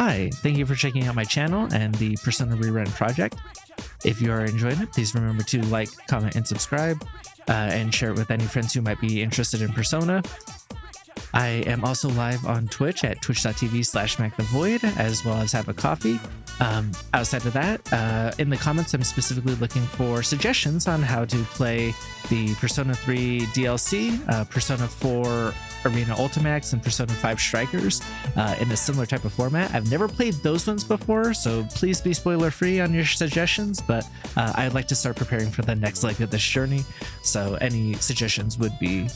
Hi, thank you for checking out my channel and the Persona Rerun project. If you are enjoying it, please remember to like, comment, and subscribe, and share it with any friends who might be interested in Persona. I am also live on Twitch at twitch.tv/MacTheVoid, as well as have a coffee. Outside of that, in the comments, I'm specifically looking for suggestions on how to play the Persona 3 DLC, Persona 4 Arena Ultimax, and Persona 5 Strikers in a similar type of format. I've never played those ones before, so please be spoiler free on your suggestions, but I'd like to start preparing for the next leg of this journey, so any suggestions would be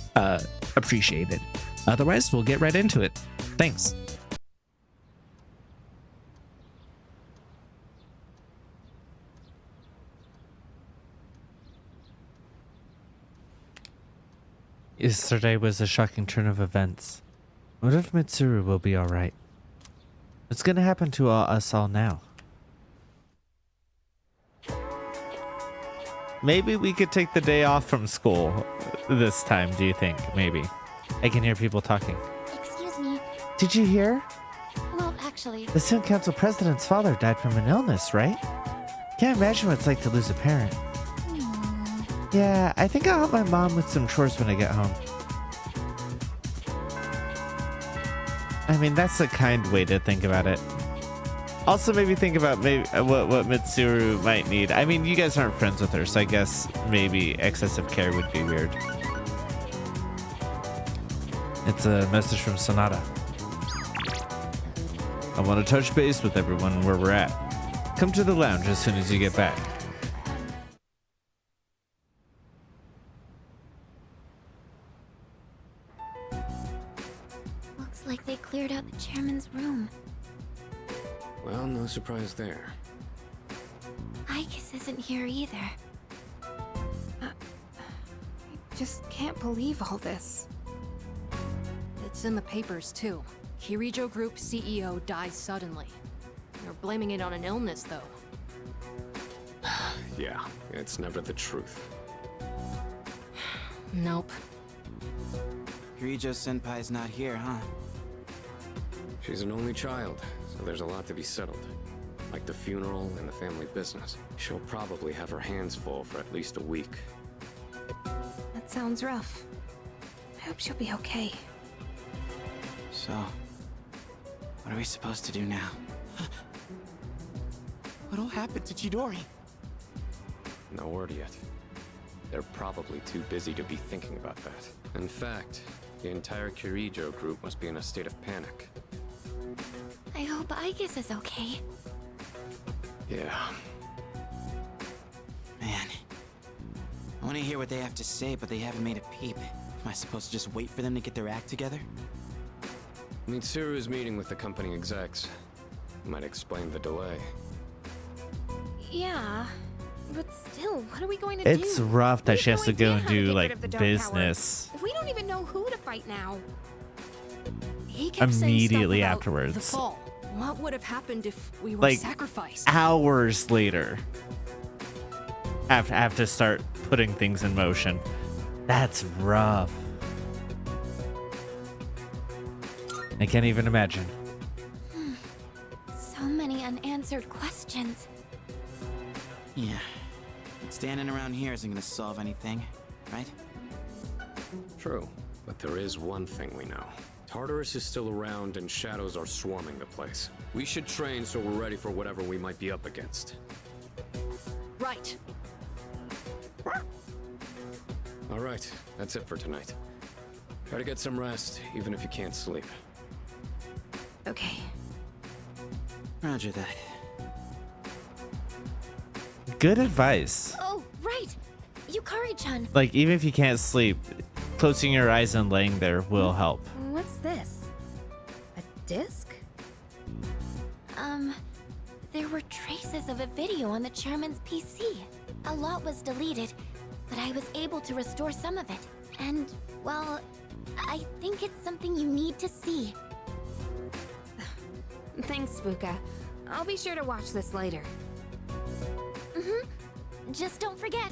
appreciated. Otherwise, we'll get right into it. Thanks. Yesterday was a shocking turn of events. What if Mitsuru will be alright? What's gonna happen to us all now? Maybe we could take the day off from school this time, do you think? Maybe. I can hear people talking. Excuse me. Did you hear? Well, actually... The student council president's father died from an illness, right? Can't imagine what it's like to lose a parent. Yeah, I think I'll help my mom with some chores when I get home. I mean, that's a kind way to think about it. Also, maybe think about what Mitsuru might need. I mean, you guys aren't friends with her, so I guess maybe excessive care would be weird. It's a message from Sonata. I want to touch base with everyone where we're at. Come to the lounge as soon as you get back. Looks like they cleared out the chairman's room. Well, no surprise there. Ikis isn't here either. I just can't believe all this. It's in the papers, too. Kirijo Group CEO dies suddenly. They're blaming it on an illness, though. Yeah, it's never the truth. Nope. Kirijo-senpai's not here, huh? She's an only child, so there's a lot to be settled. Like the funeral and the family business. She'll probably have her hands full for at least a week. That sounds rough. I hope she'll be okay. So, what are we supposed to do now? What'll happen to Chidori? No word yet. They're probably too busy to be thinking about that. In fact, the entire Kirijo group must be in a state of panic. I hope Ikis is okay. Yeah. Man, I want to hear what they have to say, but they haven't made a peep. Am I supposed to just wait for them to get their act together? Mitsuru's meeting with the company execs. Might explain the delay. Yeah, but still, what are we going to do? It's rough that she has to go and do, get rid like, of the Dark business. Tower. We don't even know who to fight now. He kept saying Immediately stuff about afterwards. The fall. What would have happened if we were Like, sacrificed? Hours later. Have to start putting things in motion. That's rough. I can't even imagine. So many unanswered questions. Yeah. Standing around here isn't gonna solve anything, right? True, but there is one thing we know. Tartarus is still around and shadows are swarming the place. We should train so we're ready for whatever we might be up against. Right. All right, that's it for tonight. Try to get some rest, even if you can't sleep. Okay. Roger that. Good advice. Oh, right! Yukari-chan! Like, even if you can't sleep, closing your eyes and laying there will help. What's this? A disc? There were traces of a video on the chairman's PC. A lot was deleted, but I was able to restore some of it. And, well, I think it's something you need to see. Thanks, Fuka. I'll be sure to watch this later. Just don't forget.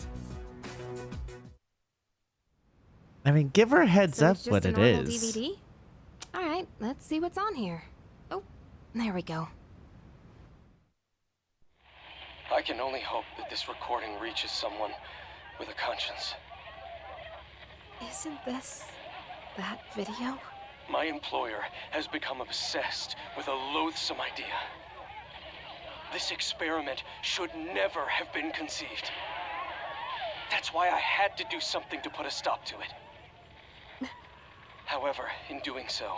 I mean, give her a heads So up it's just what a it normal is. DVD? All right, let's see what's on here. Oh, there we go. I can only hope that this recording reaches someone with a conscience. Isn't this that video? My employer has become obsessed with a loathsome idea. This experiment should never have been conceived. That's why I had to do something to put a stop to it. However, in doing so,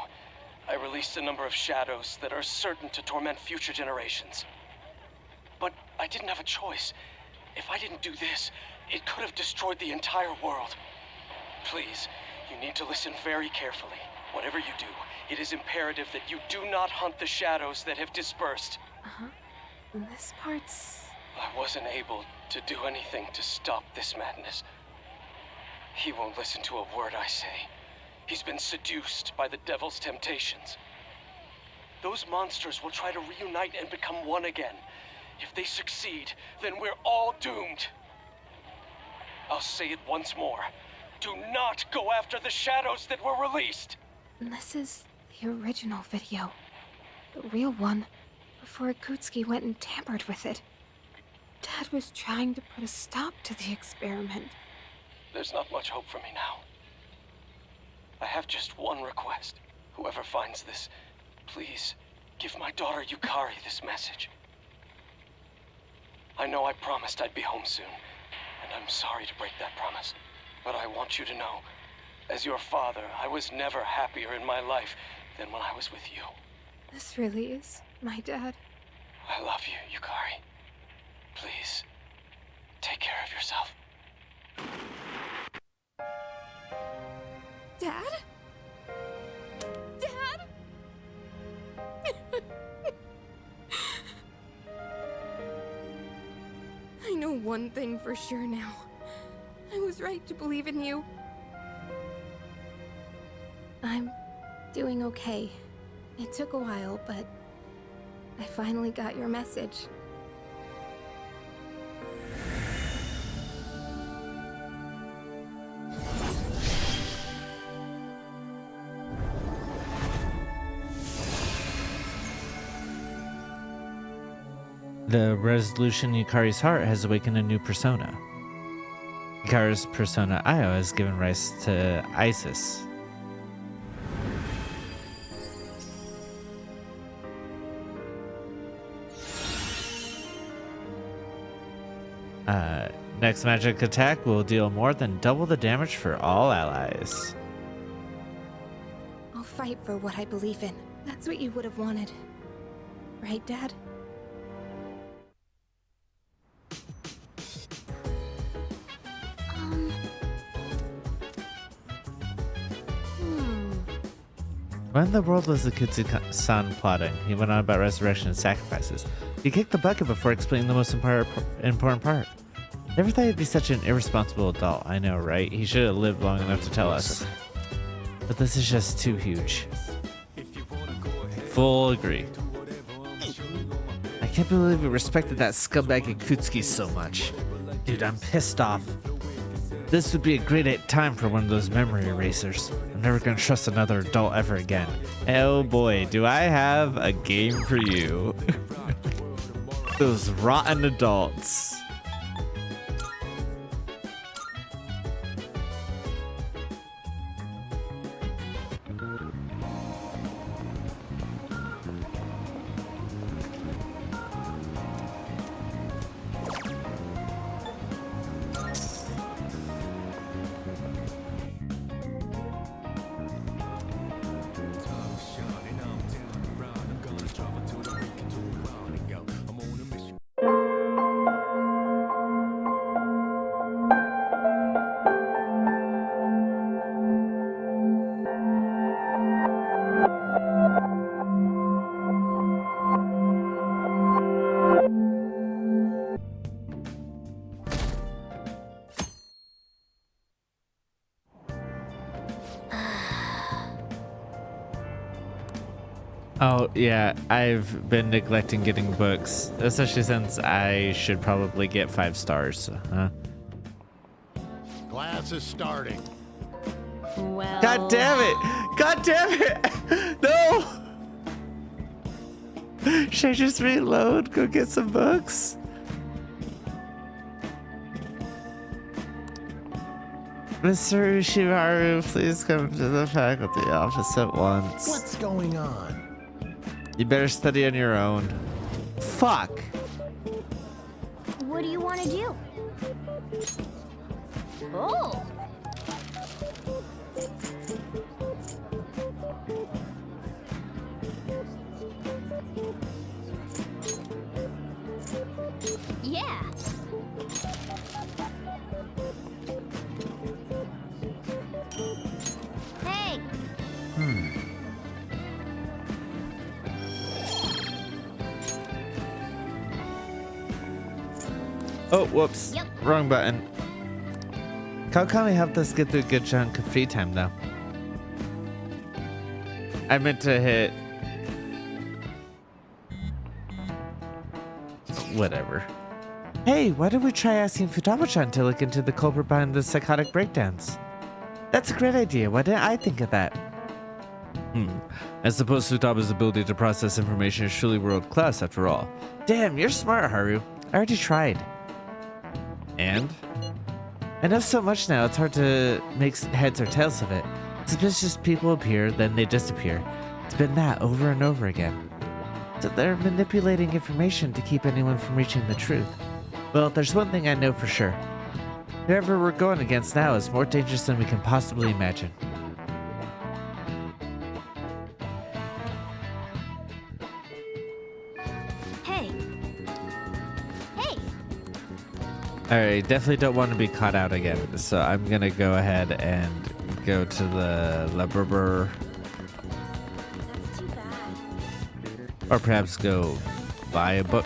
I released a number of shadows that are certain to torment future generations. But I didn't have a choice. If I didn't do this, it could have destroyed the entire world. Please, you need to listen very carefully. Whatever you do, it is imperative that you do not hunt the shadows that have dispersed. This part's... I wasn't able to do anything to stop this madness. He won't listen to a word I say. He's been seduced by the devil's temptations. Those monsters will try to reunite and become one again. If they succeed, then we're all doomed. I'll say it once more. Do not go after the shadows that were released! This is the original video. The real one, before Akutsuki went and tampered with it. Dad was trying to put a stop to the experiment. There's not much hope for me now. I have just one request. Whoever finds this, please give my daughter Yukari this message. I know I promised I'd be home soon, and I'm sorry to break that promise. But I want you to know, as your father, I was never happier in my life than when I was with you. This really is my dad. I love you, Yukari. Please, take care of yourself. Dad? Dad? I know one thing for sure now. I was right to believe in you. I'm doing okay. It took a while, but I finally got your message. The resolution in Yukari's heart has awakened a new persona. Yukari's persona Io has given rise to Isis. Next magic attack will deal more than double the damage for all allies. I'll fight for what I believe in. That's what you would have wanted. Right, Dad? When in the world was Akutsu-san plotting? He went on about resurrection and sacrifices. He kicked the bucket before explaining the most important part. Never thought he'd be such an irresponsible adult. I know, right? He should have lived long enough to tell us. But this is just too huge. Full agree. I can't believe we respected that scumbag Akutsuki so much. Dude, I'm pissed off. This would be a great time for one of those memory erasers. I'm never gonna trust another adult ever again. Oh boy, do I have a game for you. Those rotten adults. Oh, yeah, I've been neglecting getting books, especially since I should probably get 5 stars. Class is starting. Well... God damn it! God damn it! No! Should I just reload? Go get some books? Mr. Ushimaru, please come to the faculty office at once. What's going on? You better study on your own. Fuck. What do you want to do? Oh! Yeah! Hey! Oh, whoops. Yep. Wrong button. Kawakami helped us get through a good chunk of free time, though. I meant to hit... Whatever. Hey, why don't we try asking Futaba-chan to look into the culprit behind the psychotic breakdowns? That's a great idea. Why didn't I think of that? I suppose Futaba's ability to process information is truly world-class after all. Damn, you're smart, Haru. I already tried. And? I know so much now, it's hard to make heads or tails of it. Suspicious people appear, then they disappear. It's been that over and over again. So they're manipulating information to keep anyone from reaching the truth. Well, there's one thing I know for sure. Whoever we're going against now is more dangerous than we can possibly imagine. Hey! Hey! Alright, definitely don't want to be caught out again, so I'm gonna go ahead and go to the library, That's too bad. or perhaps go buy a book.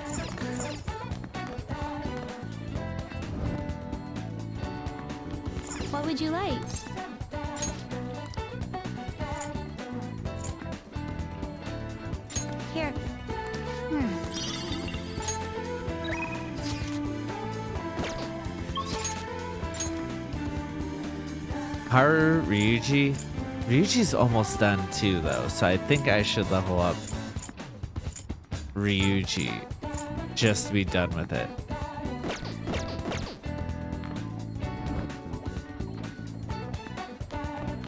What would you like? Here. Haru, Ryuji. Ryuji's almost done too, though, so I think I should level up Ryuji just to be done with it.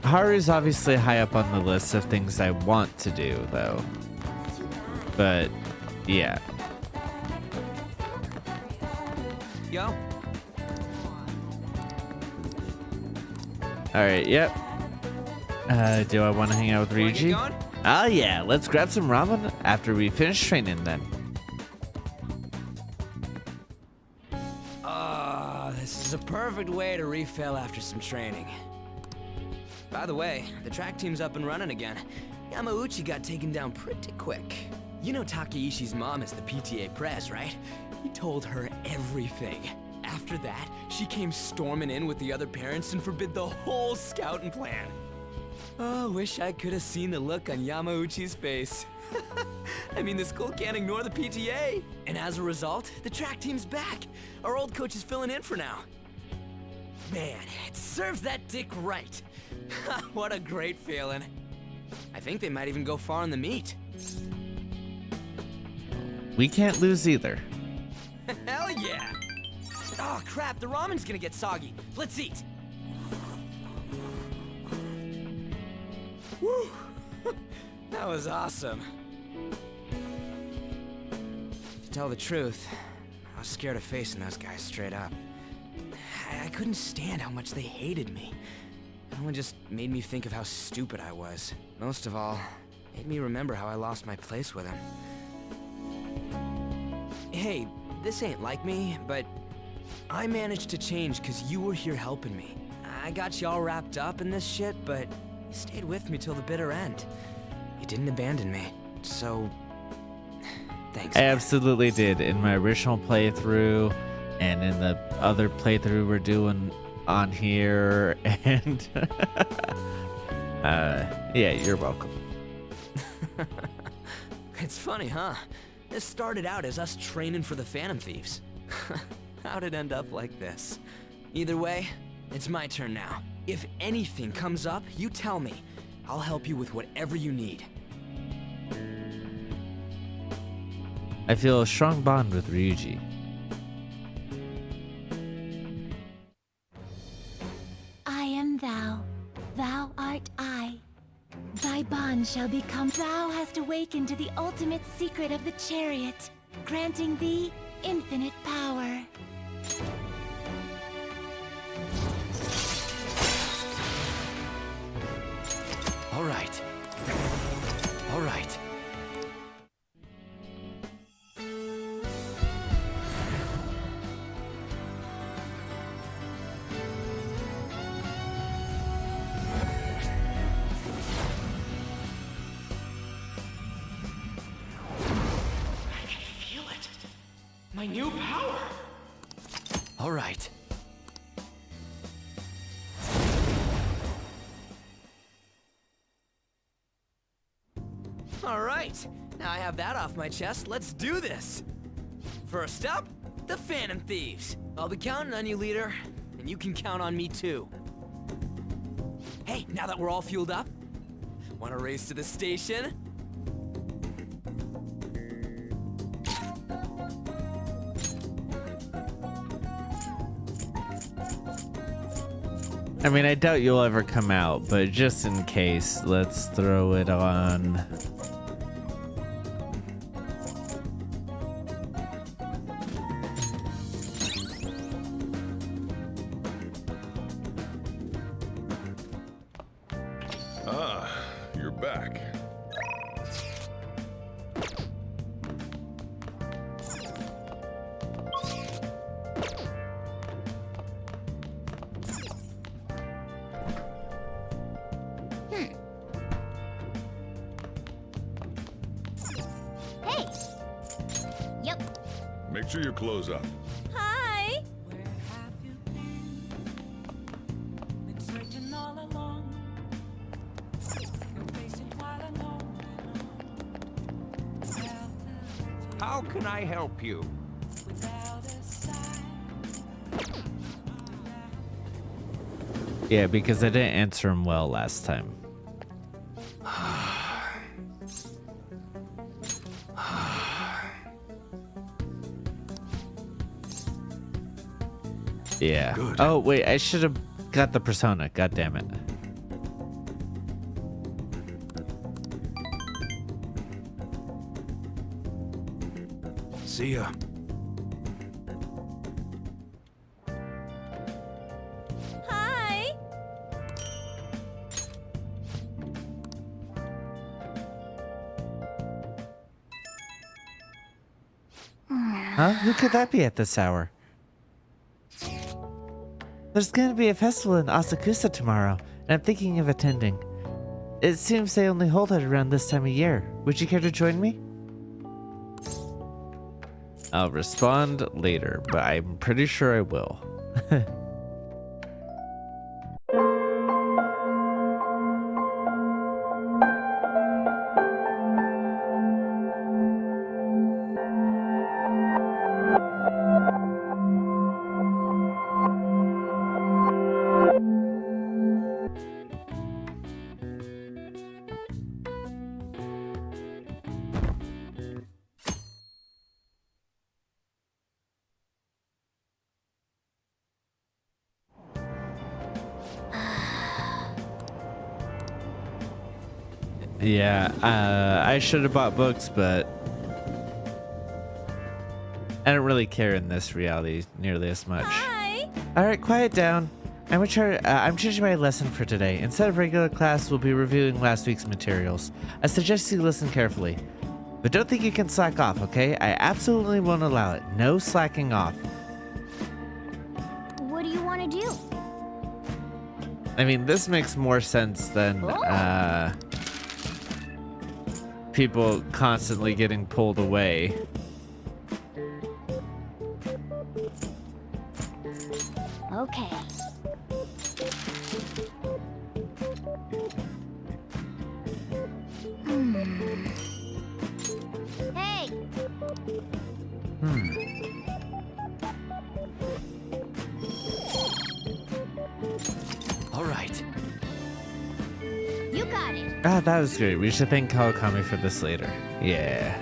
Haru's obviously high up on the list of things I want to do, though. But, yeah. Yo. Alright, yep. Do I want to hang out with Ryuji? Oh yeah, let's grab some ramen after we finish training then. This is a perfect way to refill after some training. By the way, the track team's up and running again. Yamauchi got taken down pretty quick. You know Takeishi's mom is the PTA pres, right? He told her everything. After that, she came storming in with the other parents and forbid the whole scouting plan. Oh, wish I could have seen the look on Yamauchi's face. I mean, the school can't ignore the PTA. And as a result, the track team's back. Our old coach is filling in for now. Man, it serves that dick right. What a great feeling. I think they might even go far in the meet. We can't lose either. Hell yeah! Oh crap, the ramen's gonna get soggy. Let's eat. Woo! That was awesome. To tell the truth, I was scared of facing those guys straight up. I couldn't stand how much they hated me. It only just made me think of how stupid I was. Most of all, it made me remember how I lost my place with him. Hey, this ain't like me, but I managed to change because you were here helping me. I got you all wrapped up in this shit, but you stayed with me till the bitter end. You didn't abandon me, so thanks. I man. absolutely did in my original playthrough and in the other playthrough we're doing on here, and yeah, you're welcome. It's funny, huh? This started out as us training for the Phantom Thieves. How'd it end up like this? Either way, it's my turn now. If anything comes up, you tell me. I'll help you with whatever you need. I feel a strong bond with Ryuji. I am come. Thou hast awakened to the ultimate secret of the chariot, granting thee infinite power. All right. All right. I can feel it. My new power. All right. All right. Now I have that off my chest. Let's do this. First up, the Phantom Thieves. I'll be counting on you, leader, and you can count on me too. Hey, now that we're all fueled up, want to race to the station? I mean, I doubt you'll ever come out, but just in case, let's throw it on. Ah, you're back. Hey! Yep. Make sure your clothes up. Hi! How can I help you? Yeah, because I didn't answer him well last time. Yeah. Good. Oh, wait, I should have got the persona. God damn it. See ya. Hi! Huh? Who could that be at this hour? There's going to be a festival in Asakusa tomorrow, and I'm thinking of attending. It seems they only hold it around this time of year. Would you care to join me? I'll respond later, but I'm pretty sure I will. Yeah, I should have bought books, but I don't really care in this reality nearly as much. Hi! Alright, quiet down. I'm changing my lesson for today. Instead of regular class, we'll be reviewing last week's materials. I suggest you listen carefully. But don't think you can slack off, okay? I absolutely won't allow it. No slacking off. What do you want to do? I mean, this makes more sense than people constantly getting pulled away. Okay. Hey! All right. You got it! Ah, that was great. We should thank Kawakami for this later. Yeah.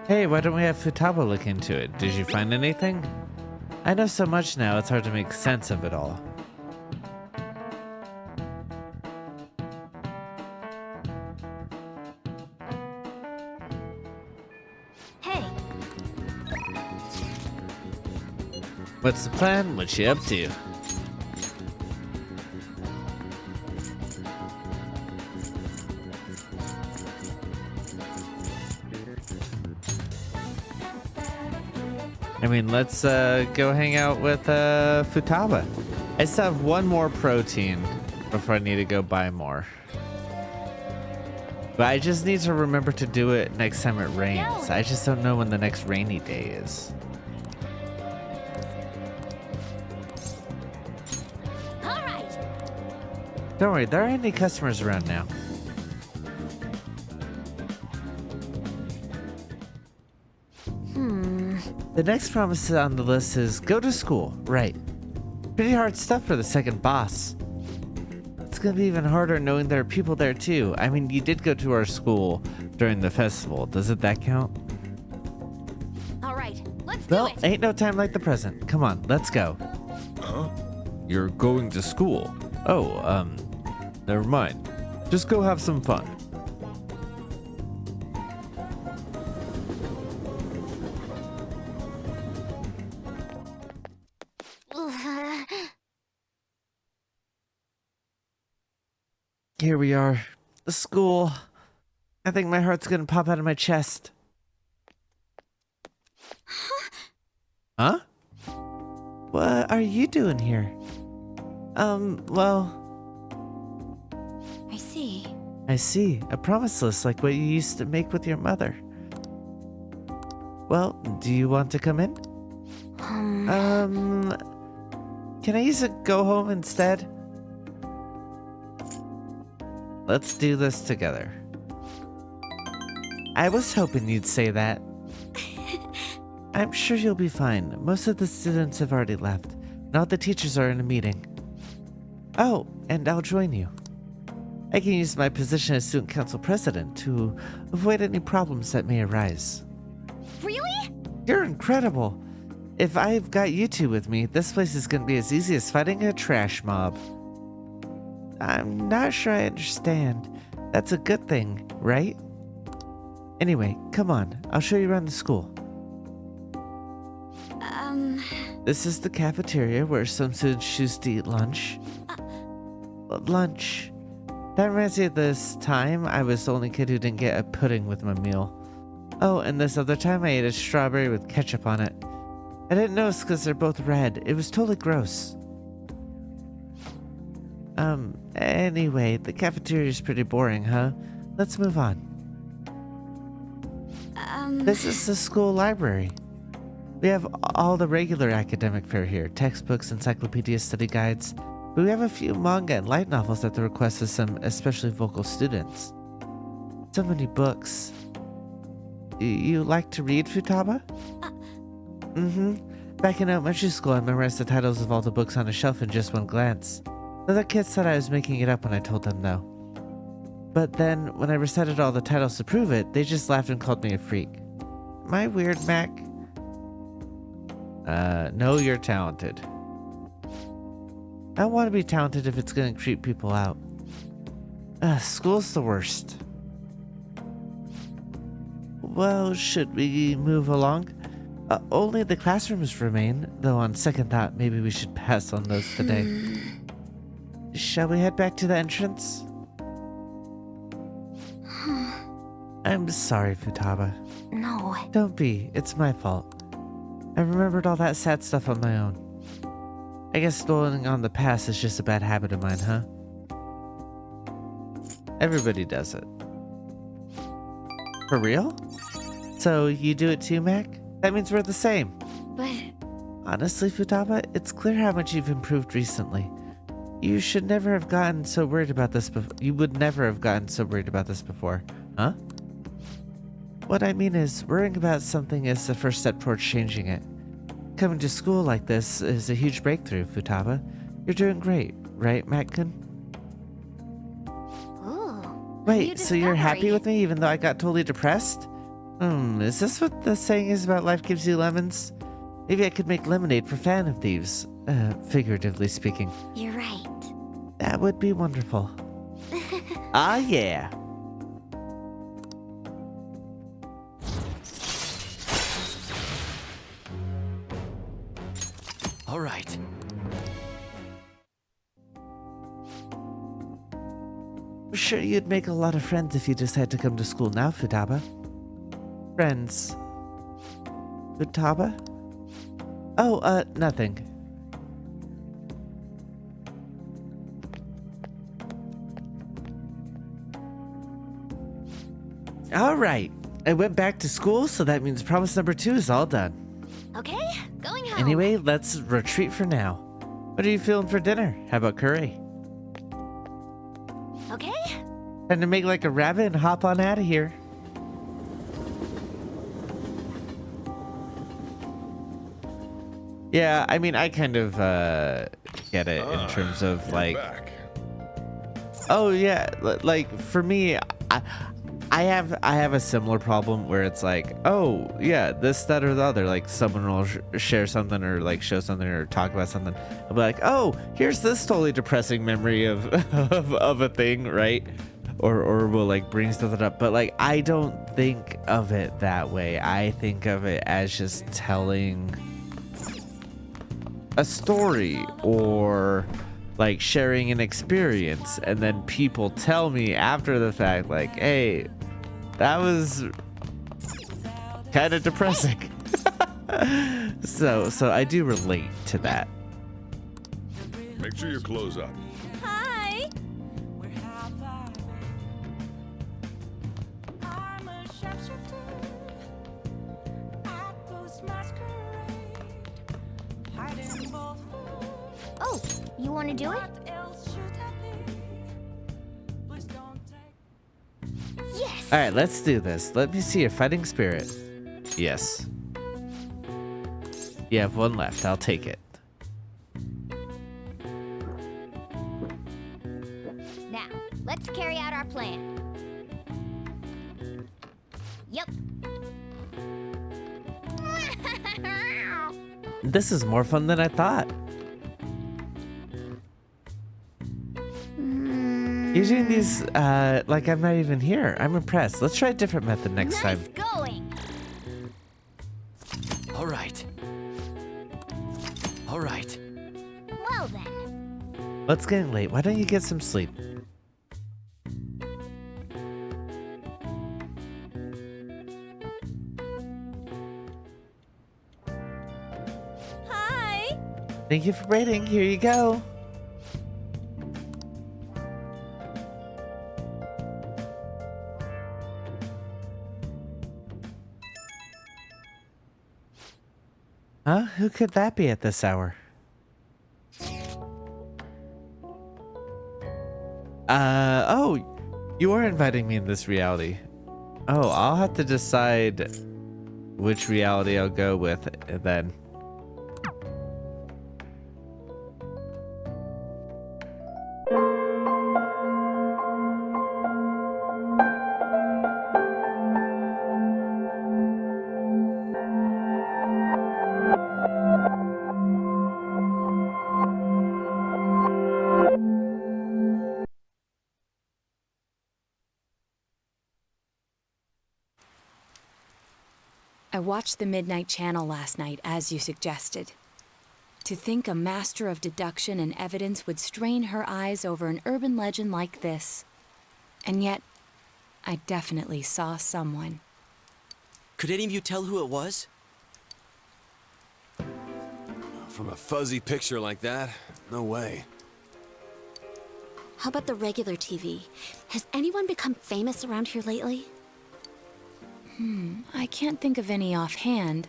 Hey, why don't we have Futaba look into it? Did you find anything? I know so much now, it's hard to make sense of it all. Hey, What's the plan? What you up to? I mean, let's go hang out with Futaba. I still have one more protein before I need to go buy more. But I just need to remember to do it next time it rains. I just don't know when the next rainy day is. all right. Don't worry, there aren't any customers around now. The next promise on the list is go to school. Right. Pretty hard stuff for the second boss. It's gonna be even harder knowing there are people there too. I mean, you did go to our school during the festival. Doesn't that count? All right, let's Well, do it. ain't no time like the present. Come on, let's go. Huh? You're going to school? Oh, never mind. Just go have some fun. Here we are. The school. I think my heart's gonna pop out of my chest. Huh? What are you doing here? Well, I see. I see. A promise list like what you used to make with your mother. Well, do you want to come in? Can I use a go home instead? Let's do this together. I was hoping you'd say that. I'm sure you'll be fine. Most of the students have already left. Now the teachers are in a meeting. Oh, and I'll join you. I can use my position as student council president to avoid any problems that may arise. Really? You're incredible. If I've got you two with me, this place is going to be as easy as fighting a trash mob. I'm not sure I understand. That's a good thing, right? Anyway, come on. I'll show you around the school. This is the cafeteria where some students choose to eat lunch. Lunch. That reminds me of this time I was the only kid who didn't get a pudding with my meal. Oh, and this other time I ate a strawberry with ketchup on it. I didn't notice because they're both red. It was totally gross. Anyway, the cafeteria is pretty boring, huh? Let's move on. This is the school library. We have all the regular academic fare here, textbooks, encyclopedias, study guides, but we have a few manga and light novels at the request of some especially vocal students. So many books. You like to read, Futaba? Back in elementary school, I memorized the titles of all the books on a shelf in just one glance. The other kids thought I was making it up when I told them no. But then, when I recited all the titles to prove it, they just laughed and called me a freak. Am I weird, Mac? No, you're talented. I don't want to be talented if it's gonna creep people out. School's the worst. Well, should we move along? Only the classrooms remain, though on second thought, maybe we should pass on those today. Shall we head back to the entrance? I'm sorry, Futaba. No. Don't be. It's my fault. I remembered all that sad stuff on my own. I guess dwelling on the past is just a bad habit of mine, huh? Everybody does it. For real? So you do it too, Mac? That means we're the same. But Honestly, Futaba, it's clear how much you've improved recently. You should never have gotten so worried about this before. You would never have gotten so worried about this before, huh? What I mean is, worrying about something is the first step towards changing it. Coming to school like this is a huge breakthrough, Futaba. You're doing great, right, Mac-kun? ooh. Wait, so you're happy discovery. with me even though I got totally depressed? Is this what the saying is about life gives you lemons? Maybe I could make lemonade for Phantom Thieves, figuratively speaking. You're right. That would be wonderful. Ah, yeah. All right. I'm sure you'd make a lot of friends if you decide to come to school now, Futaba. Friends. Futaba? Oh, nothing. All right. I went back to school, so that means promise number 2 is all done. Okay, going home. Anyway, let's retreat for now. What are you feeling for dinner? How about curry? Okay. Time to make like a rabbit and hop on out of here. Yeah, I mean, I kind of get it in terms of You're like, back. oh yeah, like for me, I have a similar problem where it's like, oh yeah, this, that, or the other. Like someone will share something or like show something or talk about something. I'll be like, oh, here's this totally depressing memory of of a thing, right? Or will like bring something up. But like I don't think of it that way. I think of it as just telling a story or like sharing an experience, and then people tell me after the fact like, hey, that was kind of depressing. so I do relate to that. Make sure your clothes up. Hi. Oh, you want to do it? Yes. All right, let's do this. Let me see your fighting spirit. Yes. You have one left. I'll take it. Now, let's carry out our plan. Yep. This is more fun than I thought. You're doing these like I'm not even here. I'm impressed. Let's try a different method next Nice time. going. All right. All right. Well then. Well, it's getting late. Why don't you get some sleep? Hi. Thank you for waiting. Here you go. Huh? Who could that be at this hour? Oh, you are inviting me in this reality. Oh, I'll have to decide which reality I'll go with then. I watched the Midnight Channel last night, as you suggested. To think a master of deduction and evidence would strain her eyes over an urban legend like this. And yet, I definitely saw someone. Could any of you tell who it was? From a fuzzy picture like that, no way. How about the regular TV? Has anyone become famous around here lately? I can't think of any offhand.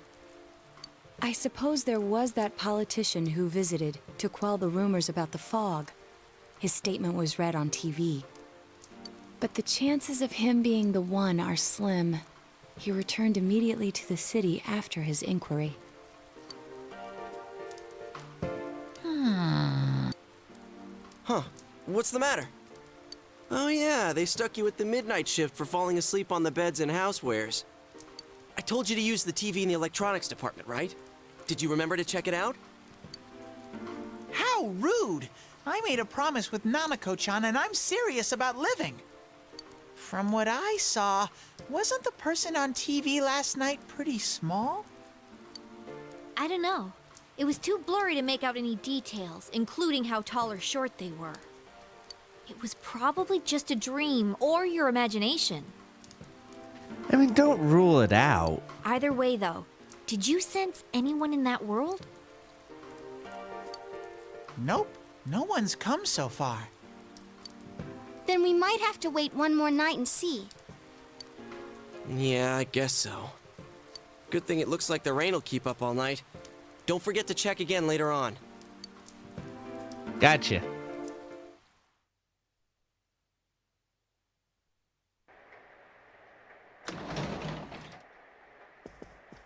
I suppose there was that politician who visited to quell the rumors about the fog. His statement was read on TV. But the chances of him being the one are slim. He returned immediately to the city after his inquiry. Huh. What's the matter? Oh yeah, they stuck you with the midnight shift for falling asleep on the beds and housewares. I told you to use the TV in the electronics department, right? Did you remember to check it out? How rude! I made a promise with Nanako-chan and I'm serious about living. From what I saw, wasn't the person on TV last night pretty small? I don't know. It was too blurry to make out any details, including how tall or short they were. It was probably just a dream or your imagination. I mean, don't rule it out. Either way, though, did you sense anyone in that world? Nope. No one's come so far. Then we might have to wait one more night and see. Yeah, I guess so. Good thing it looks like the rain will keep up all night. Don't forget to check again later on. Gotcha.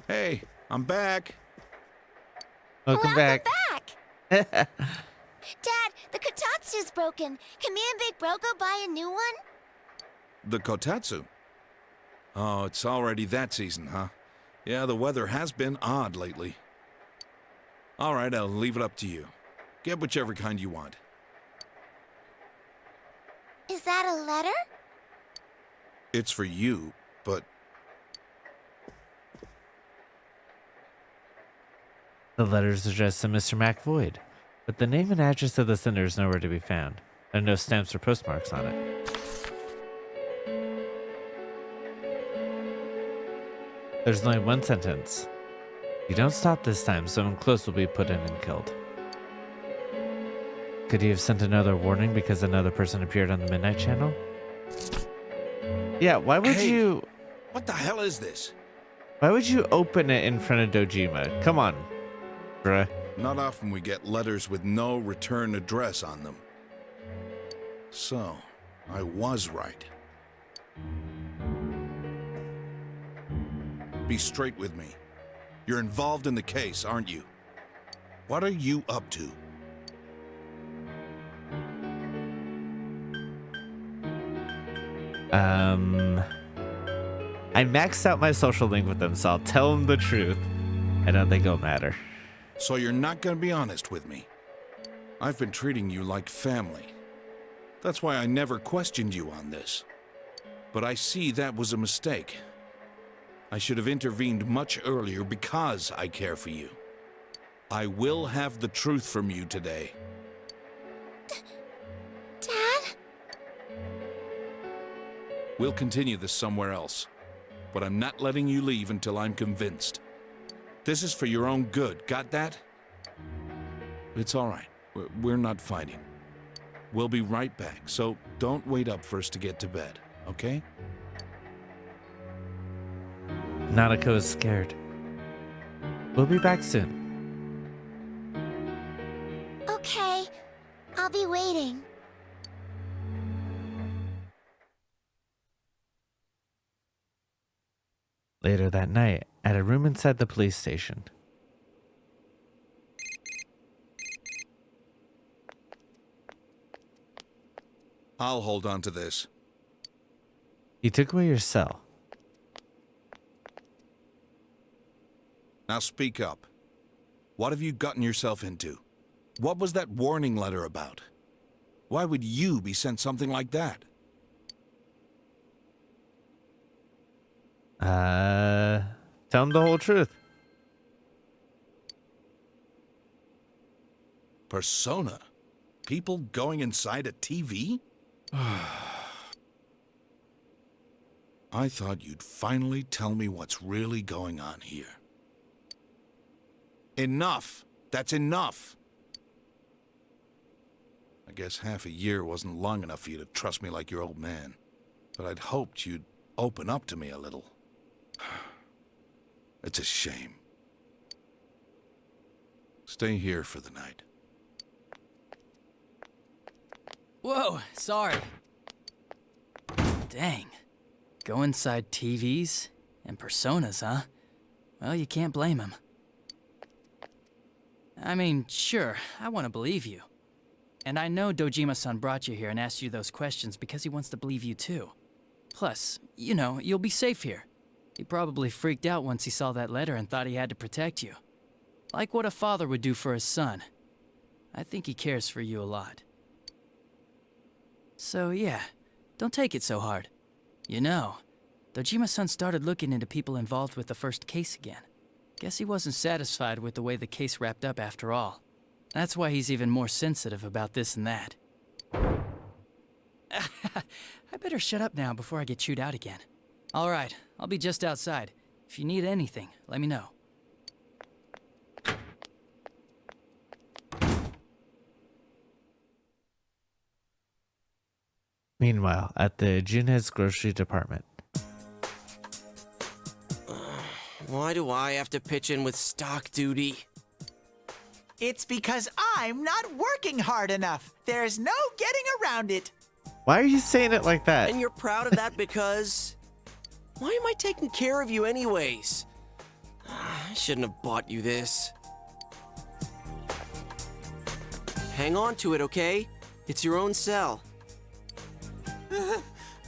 Hey, I'm back. Welcome back. Dad, the Kotatsu's broken. Can me and Big Bro go buy a new one? The Kotatsu? Oh, it's already that season, huh? Yeah, the weather has been odd lately. All right, I'll leave it up to you. Get whichever kind you want. Is that a letter? It's for you, but The letter's addressed to Mr. McVoid, but the name and address of the sender is nowhere to be found. There are no stamps or postmarks on it. There's only one sentence. If you don't stop this time, someone close will be put in and killed. Could he have sent another warning because another person appeared on the Midnight Channel? Yeah, why would you... What the hell is this? Why would you open it in front of Dojima? Come on, bruh. Not often we get letters with no return address on them. So, I was right. Be straight with me. You're involved in the case, aren't you? What are you up to? I maxed out my social link with them, so I'll tell them the truth. I don't think it'll matter. So you're not gonna be honest with me? I've been treating you like family. That's why I never questioned you on this. But I see that was a mistake. I should have intervened much earlier because I care for you. I will have the truth from you today. Dad? We'll continue this somewhere else. But I'm not letting you leave until I'm convinced. This is for your own good, got that? It's all right. We're not fighting. We'll be right back, so don't wait up for us to get to bed, okay? Nanako is scared. We'll be back soon. Okay, I'll be waiting. Later that night, at a room inside the police station. I'll hold on to this. He took away your cell. Now speak up. What have you gotten yourself into? What was that warning letter about? Why would you be sent something like that? Tell him the whole truth. Persona? People going inside a TV? I thought you'd finally tell me what's really going on here. Enough! That's enough! I guess half a year wasn't long enough for you to trust me like your old man. But I'd hoped you'd open up to me a little. It's a shame. Stay here for the night. Whoa, sorry. Dang. Go inside TVs and personas, huh? Well, you can't blame him. I mean, sure, I want to believe you. And I know Dojima-san brought you here and asked you those questions because he wants to believe you too. Plus, you know, you'll be safe here. He probably freaked out once he saw that letter and thought he had to protect you. Like what a father would do for his son. I think he cares for you a lot. So yeah, don't take it so hard. You know, Dojima-san started looking into people involved with the first case again. Guess he wasn't satisfied with the way the case wrapped up after all. That's why he's even more sensitive about this and that. I better shut up now before I get chewed out again. All right, I'll be just outside. If you need anything, let me know. Meanwhile, at the Junhead's grocery department. Why do I have to pitch in with stock duty? It's because I'm not working hard enough. There's no getting around it. Why are you saying it like that? And you're proud of that because... Why am I taking care of you anyways? I shouldn't have bought you this. Hang on to it, okay? It's your own cell.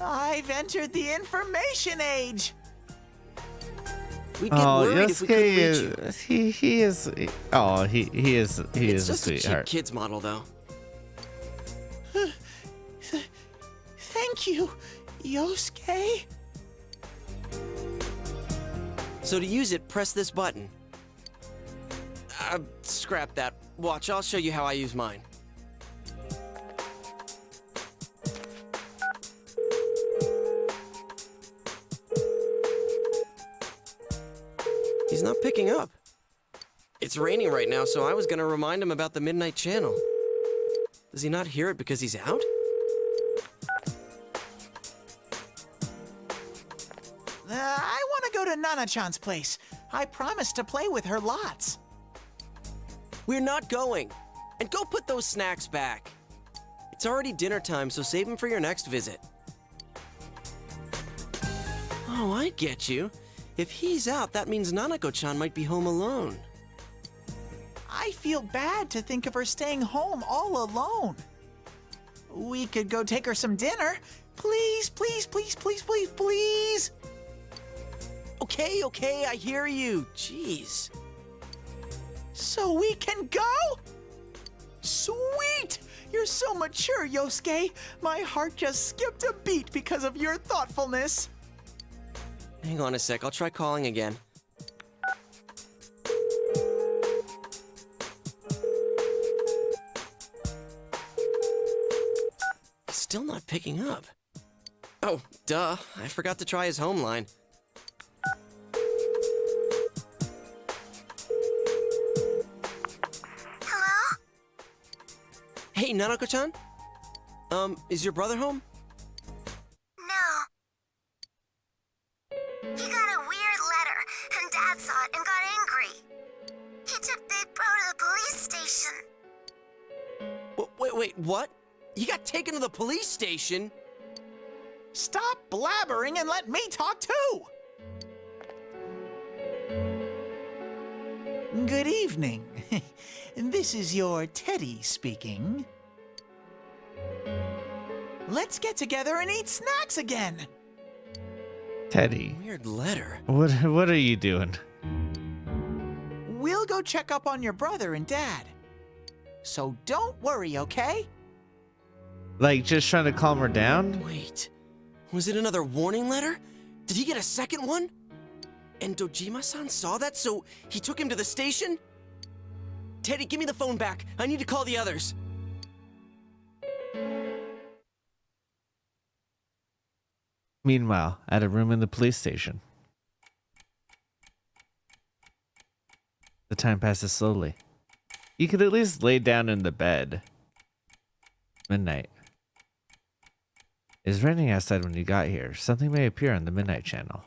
I've entered the information age. We'd get worried if we couldn't reach you. He is It's a just a cheap sweetheart. kid's model, though. Thank you, Yosuke. So to use it, press this button. Scrap that. Watch, I'll show you how I use mine. He's not picking up. It's raining right now, so I was gonna remind him about the Midnight Channel. Does he not hear it because he's out? I want to go to Nana-chan's place. I promised to play with her lots. We're not going. And go put those snacks back. It's already dinner time, so save them for your next visit. Oh, I get you. If he's out, that means Nanako-chan might be home alone. I feel bad to think of her staying home all alone. We could go take her some dinner. Please, please, please, please, please, please. Okay, I hear you. Jeez. So we can go? Sweet! You're so mature, Yosuke. My heart just skipped a beat because of your thoughtfulness. Hang on a sec, I'll try calling again. Still not picking up. Oh, duh. I forgot to try his home line. Hello? Hey, Nanako-chan? Is your brother home? No. He got a weird letter, and Dad saw it and got angry. He took Big Bro to the police station. Wait, what? He got taken to the police station? Stop blabbering and let me talk too! Good evening. This is your Teddy speaking. Let's get together and eat snacks again. Teddy. Weird letter. What are you doing? We'll go check up on your brother and Dad. So don't worry, okay? Like, just trying to calm her down? Wait, was it another warning letter? Did he get a second one? And Dojima-san saw that, so he took him to the station? Teddy, give me the phone back. I need to call the others. Meanwhile, at a room in the police station. The time passes slowly. You could at least lay down in the bed. Midnight. It's raining outside when you got here. Something may appear on the Midnight Channel.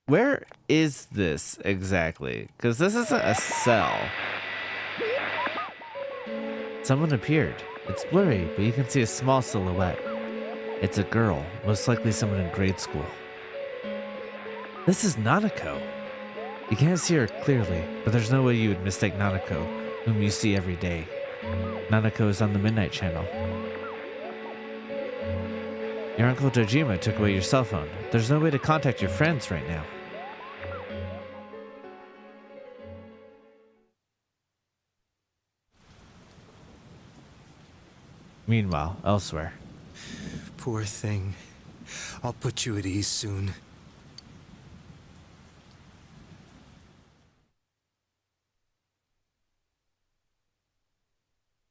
Where is this exactly? Because this isn't a cell. Someone appeared. It's blurry, but you can see a small silhouette. It's a girl, most likely someone in grade school. This is Nanako. You can't see her clearly, but there's no way you would mistake Nanako, whom you see every day. Nanako is on the Midnight Channel. Your Uncle Dojima took away your cell phone. There's no way to contact your friends right now. Meanwhile, elsewhere. Poor thing. I'll put you at ease soon.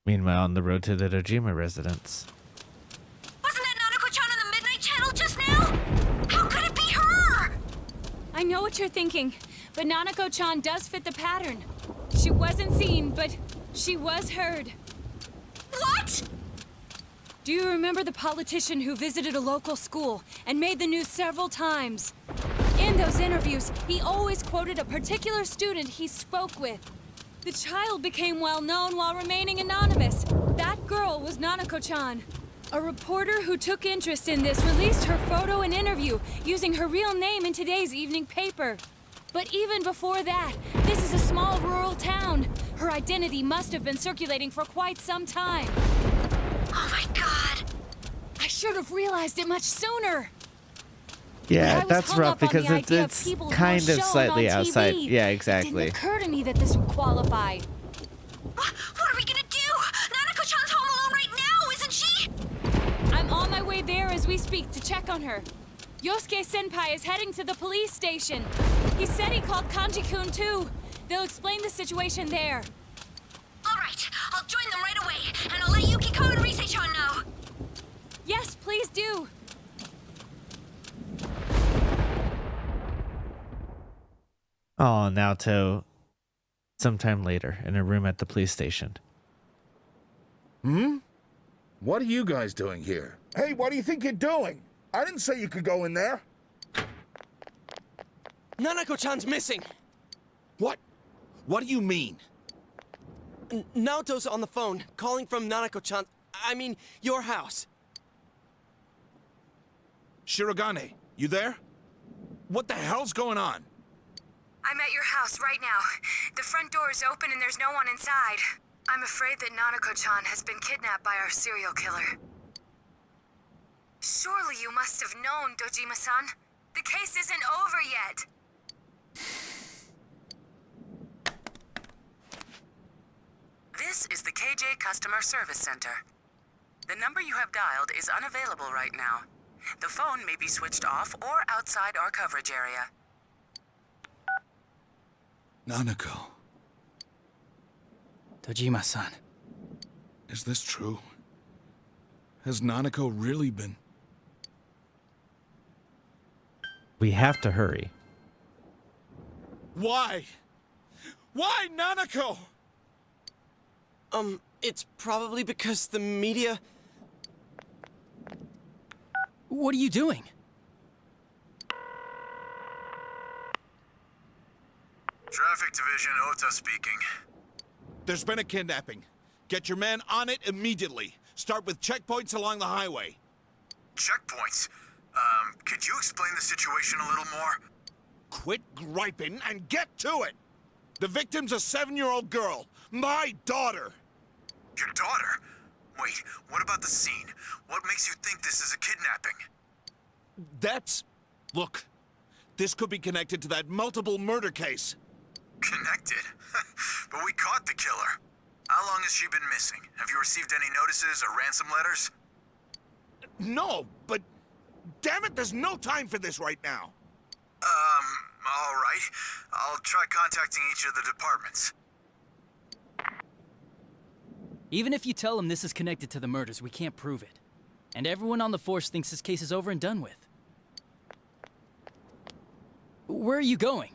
Meanwhile, on the road to the Dojima residence. Wasn't that Nanako-chan on the Midnight Channel just now? How could it be her? I know what you're thinking, but Nanako-chan does fit the pattern. She wasn't seen, but she was heard. What? Do you remember the politician who visited a local school and made the news several times? In those interviews, he always quoted a particular student he spoke with. The child became well known while remaining anonymous. That girl was Nanako-chan. A reporter who took interest in this released her photo and interview using her real name in today's evening paper. But even before that, this is a small rural town. Her identity must have been circulating for quite some time. Oh my god! I should have realized it much sooner. Yeah, that's rough because it's kind of slightly outside. Yeah, exactly. It didn't occur to me that this would qualify. What are we gonna do? Nanako-chan's home alone right now, isn't she? I'm on my way there as we speak to check on her. Yosuke-senpai is heading to the police station. He said he called Kanji-kun too. They'll explain the situation there. Alright, I'll join them right away, and I'll let Yukiko and Rise-chan know. Yes, please do. Oh, Naoto. Sometime later, in a room at the police station. What are you guys doing here? Hey, what do you think you're doing? I didn't say you could go in there. Nanako-chan's missing. What? What do you mean? Naoto's on the phone, calling from Nanako-chan. I mean, your house. Shirogane, you there? What the hell's going on? I'm at your house right now. The front door is open and there's no one inside. I'm afraid that Nanako-chan has been kidnapped by our serial killer. Surely you must have known, Dojima-san. The case isn't over yet. This is the KJ Customer Service Center. The number you have dialed is unavailable right now. The phone may be switched off or outside our coverage area. Nanako. Dojima-san. Is this true? Has Nanako really been... We have to hurry. Why? Why, Nanako? It's probably because the media... What are you doing? Traffic Division, Ota speaking. There's been a kidnapping. Get your man on it immediately. Start with checkpoints along the highway. Checkpoints? Could you explain the situation a little more? Quit griping and get to it! The victim's a 7-year-old girl. My daughter! Your daughter? Wait, what about the scene? What makes you think this is a kidnapping? Look, this could be connected to that multiple murder case. Connected? But we caught the killer. How long has she been missing? Have you received any notices or ransom letters? No, but damn it, there's no time for this right now. All right. I'll try contacting each of the departments. Even if you tell them this is connected to the murders, we can't prove it. And everyone on the force thinks this case is over and done with. Where are you going?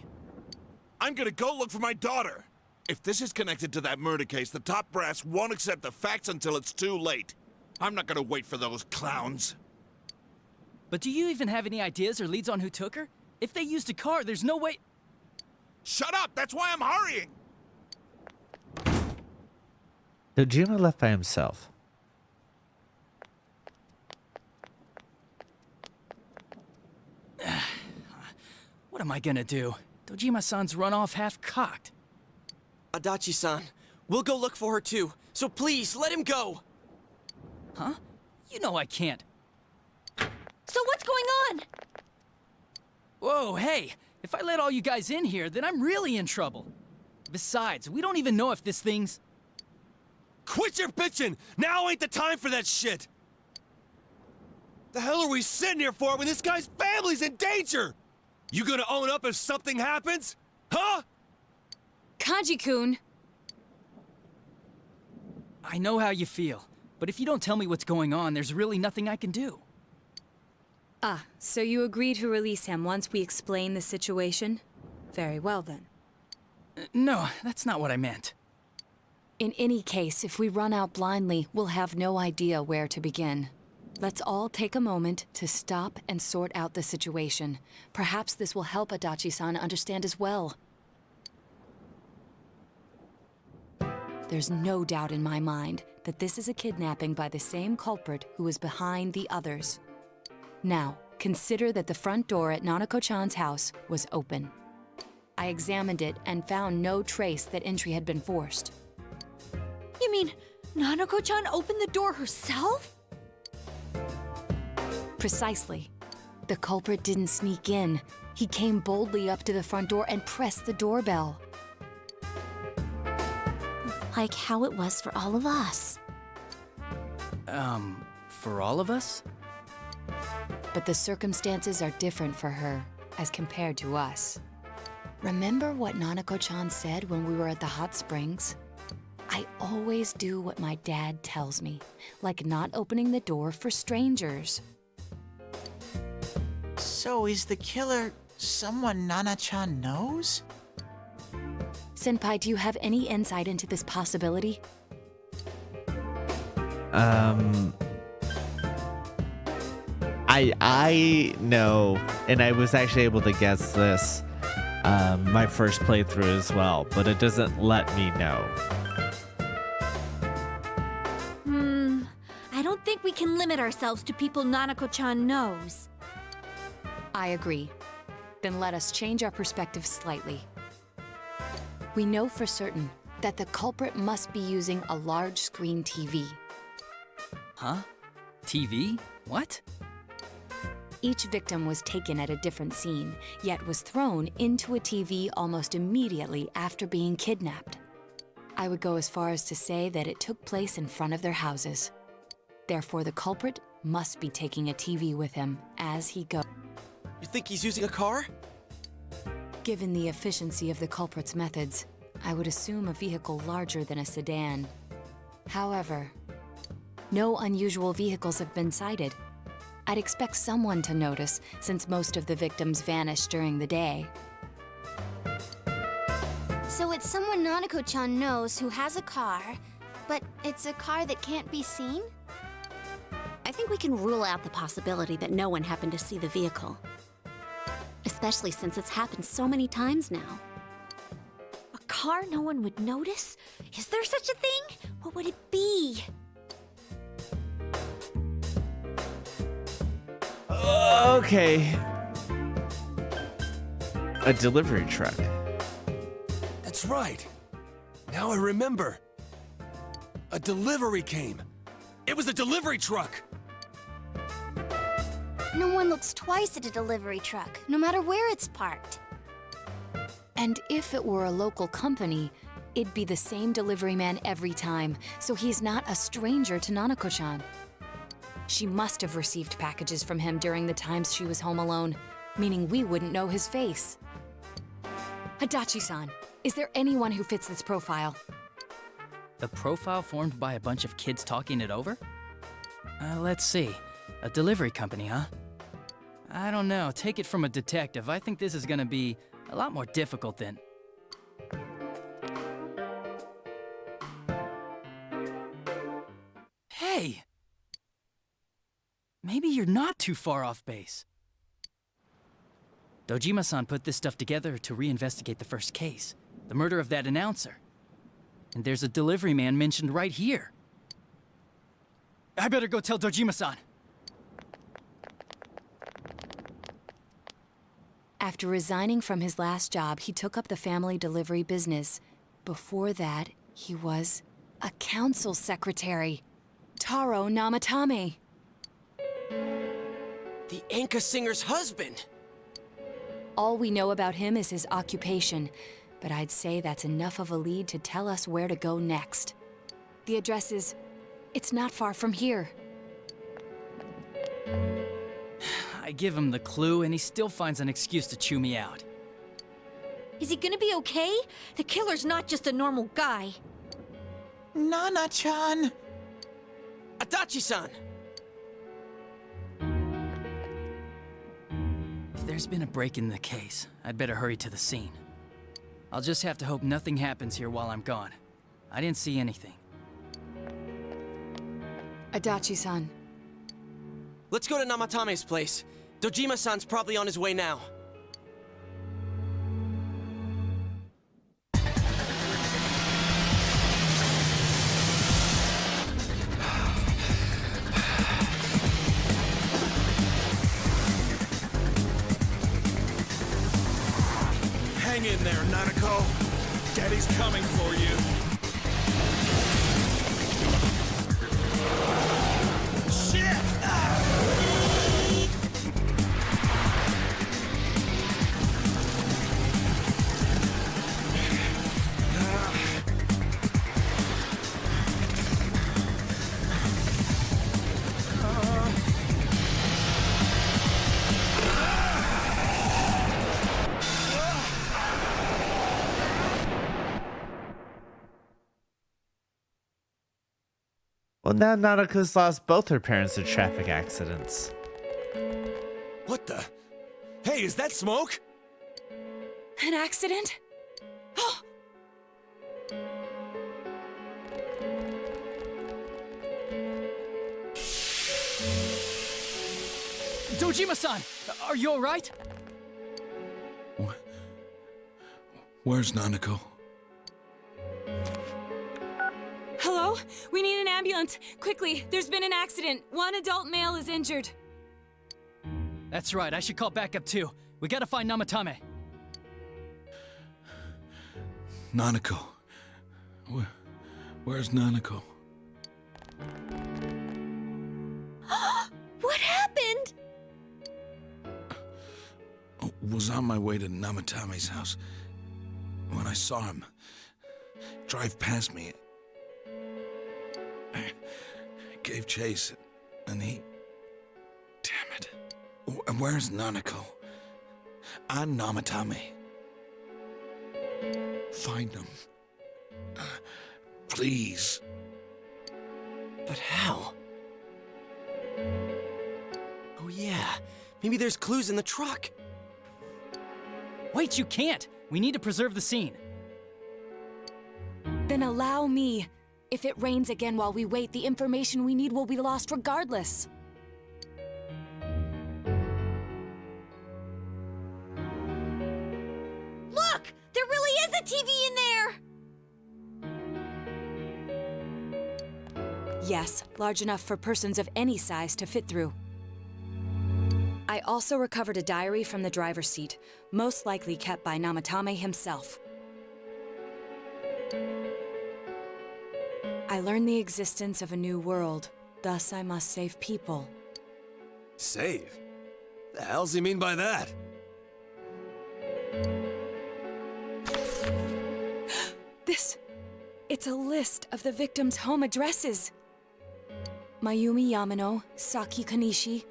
I'm gonna go look for my daughter. If this is connected to that murder case, the top brass won't accept the facts until it's too late. I'm not gonna wait for those clowns. But do you even have any ideas or leads on who took her? If they used a car, there's no way... Shut up! That's why I'm hurrying! Dojima left by himself. What am I gonna do? Dojima-san's run off half-cocked. Adachi-san, we'll go look for her too. So please, let him go! Huh? You know I can't. So what's going on? Whoa, hey! If I let all you guys in here, then I'm really in trouble. Besides, we don't even know if this thing's... Quit your bitching! Now ain't the time for that shit! The hell are we sitting here for when this guy's family's in danger? You gonna own up if something happens? Huh? Kanji-kun! I know how you feel, but if you don't tell me what's going on, there's really nothing I can do. Ah, so you agree to release him once we explain the situation? Very well then. No, that's not what I meant. In any case, if we run out blindly, we'll have no idea where to begin. Let's all take a moment to stop and sort out the situation. Perhaps this will help Adachi-san understand as well. There's no doubt in my mind that this is a kidnapping by the same culprit who is behind the others. Now, consider that the front door at Nanako-chan's house was open. I examined it and found no trace that entry had been forced. You mean Nanako-chan opened the door herself? Precisely. The culprit didn't sneak in. He came boldly up to the front door and pressed the doorbell. Like how it was for all of us. For all of us? But the circumstances are different for her, as compared to us. Remember what Nanako-chan said when we were at the hot springs? I always do what my dad tells me, like not opening the door for strangers. So is the killer someone Nana-chan knows? Senpai, do you have any insight into this possibility? I know, and I was actually able to guess this my first playthrough as well, but it doesn't let me know. I don't think we can limit ourselves to people Nanako-chan knows. I agree. Then let us change our perspective slightly. We know for certain that the culprit must be using a large screen TV. Huh? TV? What? Each victim was taken at a different scene, yet was thrown into a TV almost immediately after being kidnapped. I would go as far as to say that it took place in front of their houses. Therefore, the culprit must be taking a TV with him as he goes. You think he's using a car? Given the efficiency of the culprit's methods, I would assume a vehicle larger than a sedan. However, no unusual vehicles have been sighted. I'd expect someone to notice, since most of the victims vanished during the day. So it's someone Nanako-chan knows who has a car, but it's a car that can't be seen? I think we can rule out the possibility that no one happened to see the vehicle. Especially since it's happened so many times now. A car no one would notice? Is there such a thing? What would it be? Okay. A delivery truck. That's right. Now I remember. A delivery came. It was a delivery truck. No one looks twice at a delivery truck, no matter where it's parked. And if it were a local company, it'd be the same delivery man every time, so he's not a stranger to Nanako-chan. She must have received packages from him during the times she was home alone, meaning we wouldn't know his face. Adachi-san, is there anyone who fits this profile? The profile formed by a bunch of kids talking it over? Let's see. A delivery company, huh? I don't know. Take it from a detective. I think this is gonna be a lot more difficult than... Hey! Maybe you're not too far off base. Dojima-san put this stuff together to reinvestigate the first case, the murder of that announcer. And there's a delivery man mentioned right here. I better go tell Dojima-san. After resigning from his last job, he took up the family delivery business. Before that, he was a council secretary. Taro Namatame. The Anka singer's husband! All we know about him is his occupation, but I'd say that's enough of a lead to tell us where to go next. The address is... it's not far from here. I give him the clue, and he still finds an excuse to chew me out. Is he gonna be okay? The killer's not just a normal guy. Nana-chan! Adachi-san! If there's been a break in the case, I'd better hurry to the scene. I'll just have to hope nothing happens here while I'm gone. I didn't see anything. Adachi-san. Let's go to Namatame's place. Dojima-san's probably on his way now. Hang in there, Nanako. Daddy's coming for you. Shit! Well, now Nanako's lost both her parents to traffic accidents. What the? Hey, is that smoke? An accident? Dojima-san! Are you alright? Where's Nanako? Hello? We need an ambulance. Quickly, there's been an accident. One adult male is injured. That's right, I should call backup too. We gotta find Namatame. Nanako. Where's Nanako? What happened? Was on my way to Namatame's house when I saw him drive past me. I gave chase, and he... Damn it. Where's Nanako? And Namatame. Find them. Please. But how? Oh yeah, maybe there's clues in the truck. Wait, you can't! We need to preserve the scene. Then allow me. If it rains again while we wait, the information we need will be lost regardless. Look! There really is a TV in there! Yes, large enough for persons of any size to fit through. I also recovered a diary from the driver's seat, most likely kept by Namatame himself. I learned the existence of a new world, thus I must save people. Save? The hell's he mean by that? It's a list of the victims' home addresses. Mayumi Yamano, Saki Kanishi,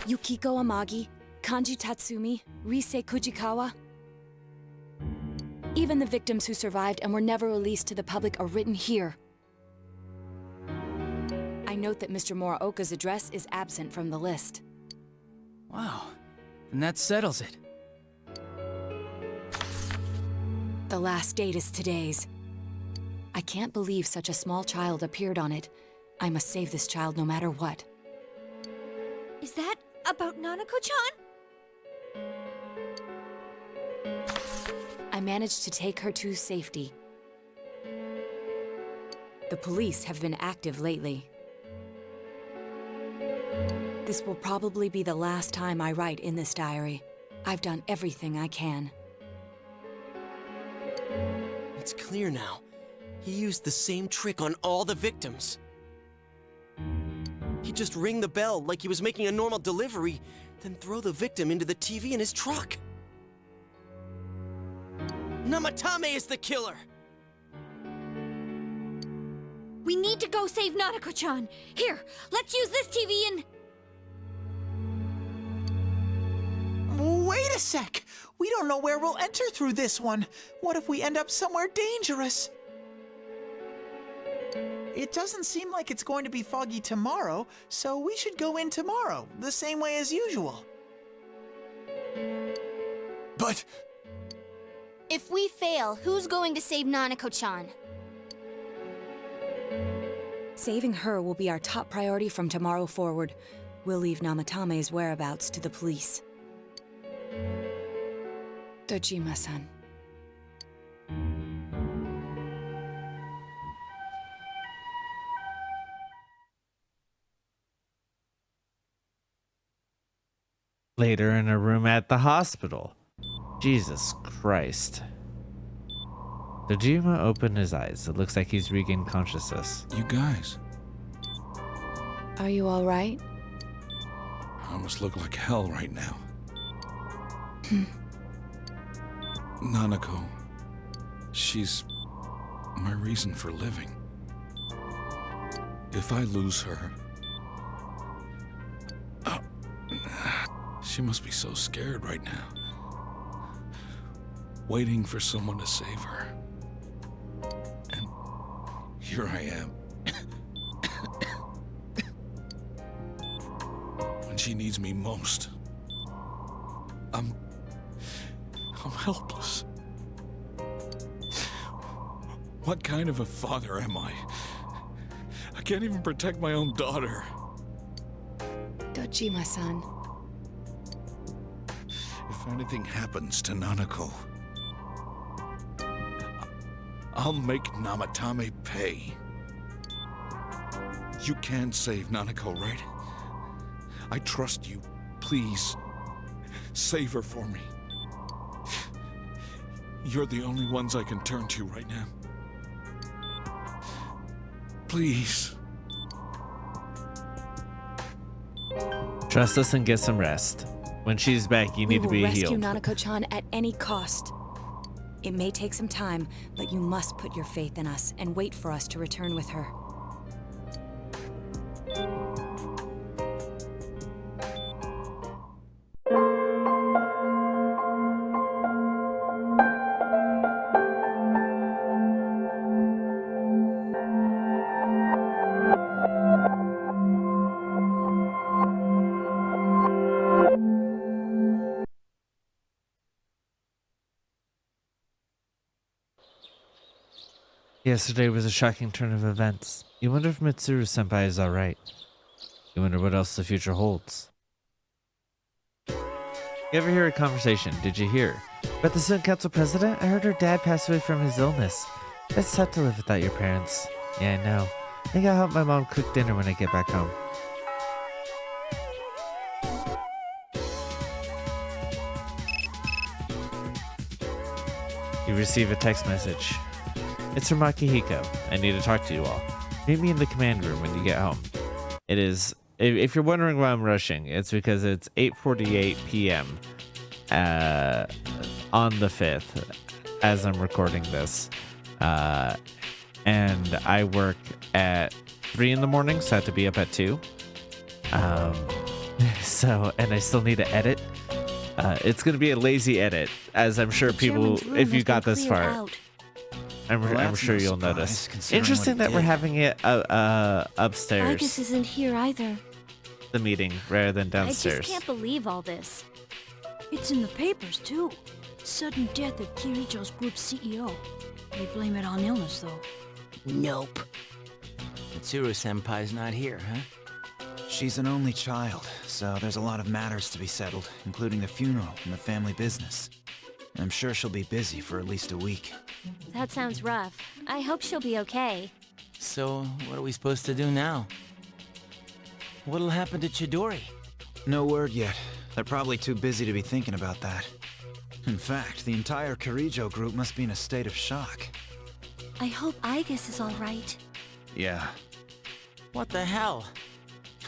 Yukiko Amagi, Kanji Tatsumi, Rise Kujikawa. Even the victims who survived and were never released to the public are written here. I note that Mr. Muraoka's address is absent from the list. Wow, then that settles it. The last date is today's. I can't believe such a small child appeared on it. I must save this child no matter what. Is that about Nanako-chan? I managed to take her to safety. The police have been active lately. This will probably be the last time I write in this diary. I've done everything I can. It's clear now. He used the same trick on all the victims. He'd just ring the bell like he was making a normal delivery, then throw the victim into the TV in his truck. Namatame is the killer! We need to go save Nanako-chan. Here, let's use this TV and... Wait a sec! We don't know where we'll enter through this one. What if we end up somewhere dangerous? It doesn't seem like it's going to be foggy tomorrow, so we should go in tomorrow, the same way as usual. But... If we fail, who's going to save Nanako-chan? Saving her will be our top priority from tomorrow forward. We'll leave Namatame's whereabouts to the police. Dojima-san. Later in a room at the hospital. Jesus Christ. Dojima opened his eyes. It looks like he's regained consciousness. You guys. Are you all right? I must look like hell right now. Nanako. She's my reason for living. If I lose her... she must be so scared right now. Waiting for someone to save her. And here I am. When she needs me most. I'm helpless. What kind of a father am I? I can't even protect my own daughter. Dojima-san. If anything happens to Nanako, I'll make Namatame pay. You can save Nanako, right? I trust you. Please, save her for me. You're the only ones I can turn to right now. Please. Trust us and get some rest. When she's back, you need to be healed. We will rescue Nanako-chan at any cost. It may take some time, but you must put your faith in us and wait for us to return with her. Yesterday was a shocking turn of events. You wonder if Mitsuru-senpai is alright. You wonder what else the future holds. You ever hear a conversation? Did you hear? About the student council president? I heard her dad passed away from his illness. It's tough to live without your parents. Yeah, I know. I think I'll help my mom cook dinner when I get back home. You receive a text message. It's from Akihiko. I need to talk to you all. Meet me in the command room when you get home. It is, if you're wondering why I'm rushing, it's because it's 8:48 p.m. On the 5th as I'm recording this. And I work at 3 in the morning, so I have to be up at 2. And I still need to edit. It's going to be a lazy edit, as I'm sure people, if you got this far, I'm sure you'll notice. Interesting that we're having it upstairs. Argus isn't here either. The meeting, rather than I downstairs. just can't believe all this. It's in the papers, too. Sudden death of Kirijo's group CEO. They blame it on illness, though. Nope. Mitsuru-senpai's not here, huh? She's an only child, so there's a lot of matters to be settled, including the funeral and the family business. I'm sure she'll be busy for at least a week. That sounds rough. I hope she'll be okay. So, what are we supposed to do now? What'll happen to Chidori? No word yet. They're probably too busy to be thinking about that. In fact, the entire Kirijo group must be in a state of shock. I hope Argus is all right. Yeah. What the hell?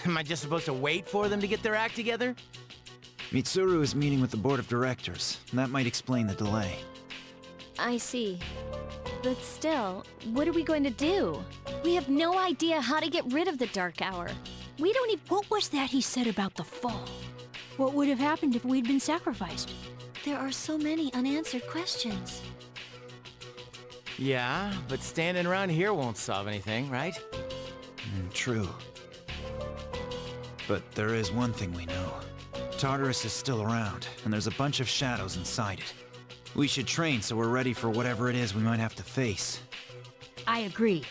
Am I just supposed to wait for them to get their act together? Mitsuru is meeting with the board of directors, and that might explain the delay. I see. But still, what are we going to do? We have no idea how to get rid of the Dark Hour. We don't even... What was that he said about the fall? What would have happened if we'd been sacrificed? There are so many unanswered questions. Yeah, but standing around here won't solve anything, right? True. But there is one thing we know. Tartarus is still around, and there's a bunch of shadows inside it. We should train so we're ready for whatever it is we might have to face. I agree.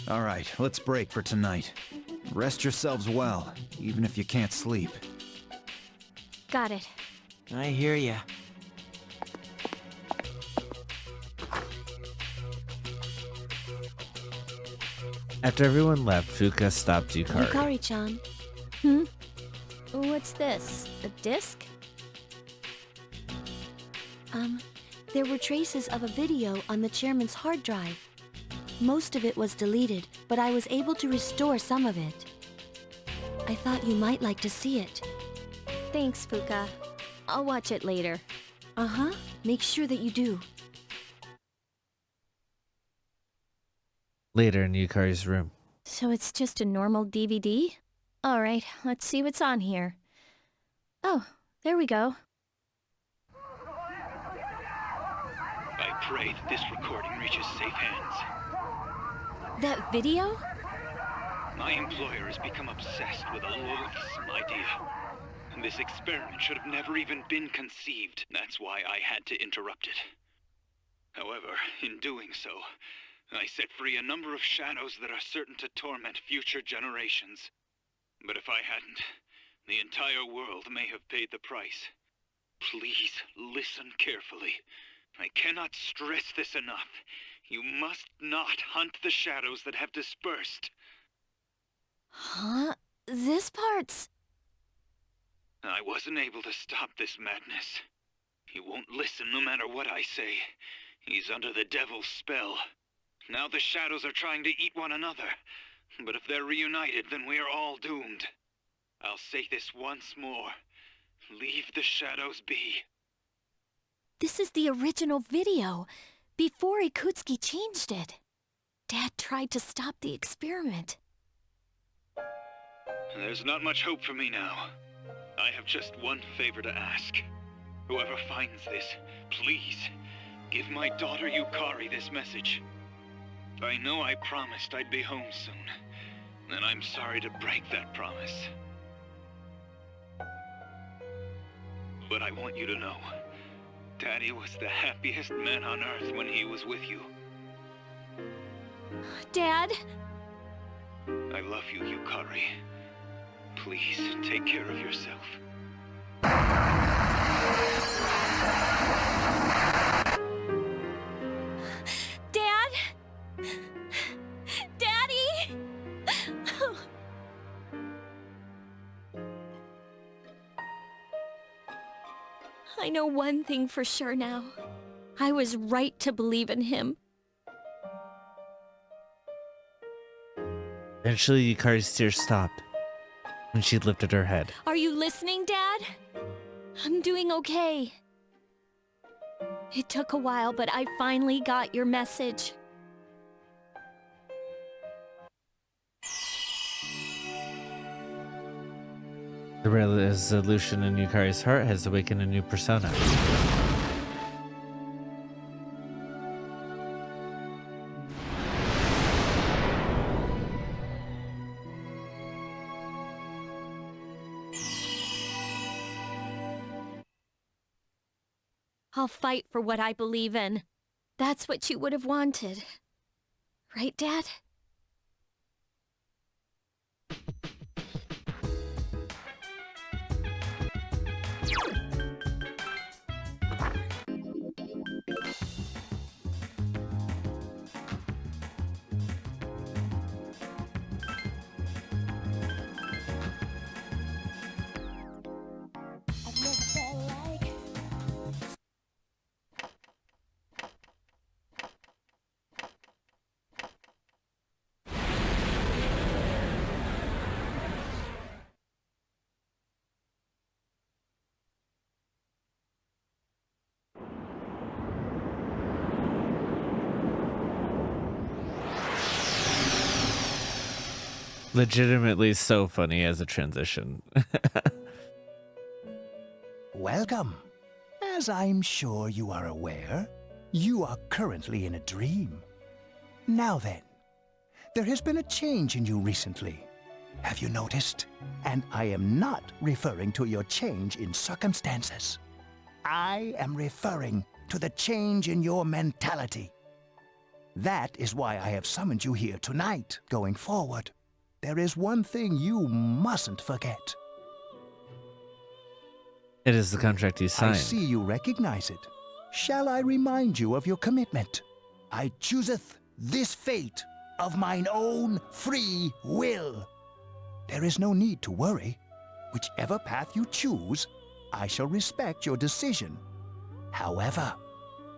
All right, let's break for tonight. Rest yourselves well, even if you can't sleep. Got it. I hear ya. After everyone left, Fuka stopped Yukari. Yukari-chan. What's this? A disc? There were traces of a video on the chairman's hard drive. Most of it was deleted, but I was able to restore some of it. I thought you might like to see it. Thanks, Fuka. I'll watch it later. Uh-huh. Make sure that you do. Later in Yukari's room. So it's just a normal DVD? All right, let's see what's on here. Oh, there we go. I pray that this recording reaches safe hands. That video? My employer has become obsessed with a loathsome idea. And this experiment should have never even been conceived. That's why I had to interrupt it. However, in doing so, I set free a number of shadows that are certain to torment future generations. But if I hadn't, the entire world may have paid the price. Please listen carefully. I cannot stress this enough. You must not hunt the shadows that have dispersed. Huh? This part's... I wasn't able to stop this madness. He won't listen no matter what I say. He's under the devil's spell. Now the shadows are trying to eat one another. But if they're reunited, then we are all doomed. I'll say this once more. Leave the shadows be. This is the original video, before Ikutsuki changed it. Dad tried to stop the experiment. There's not much hope for me now. I have just one favor to ask. Whoever finds this, please, give my daughter Yukari this message. I know I promised I'd be home soon, and I'm sorry to break that promise. But I want you to know, Daddy was the happiest man on Earth when he was with you. Dad? I love you, Yukari. Please, take care of yourself. Dad? Daddy? I know one thing for sure now. I was right to believe in him. Eventually, Yukari's tears stopped when she lifted her head. Are you listening, Dad? I'm doing okay. It took a while, but I finally got your message. The resolution in Yukari's heart has awakened a new persona. I'll fight for what I believe in. That's what you would have wanted. Right, Dad? legitimately so funny as a transition. Welcome. As I'm sure you are aware, you are currently in a dream. Now then, there has been a change in you recently. Have you noticed? And I am not referring to your change in circumstances. I am referring to the change in your mentality. That is why I have summoned you here tonight. Going forward, there is one thing you mustn't forget. It is the contract you signed. I see you recognize it. Shall I remind you of your commitment? I chooseth this fate of mine own free will. There is no need to worry. Whichever path you choose, I shall respect your decision. However,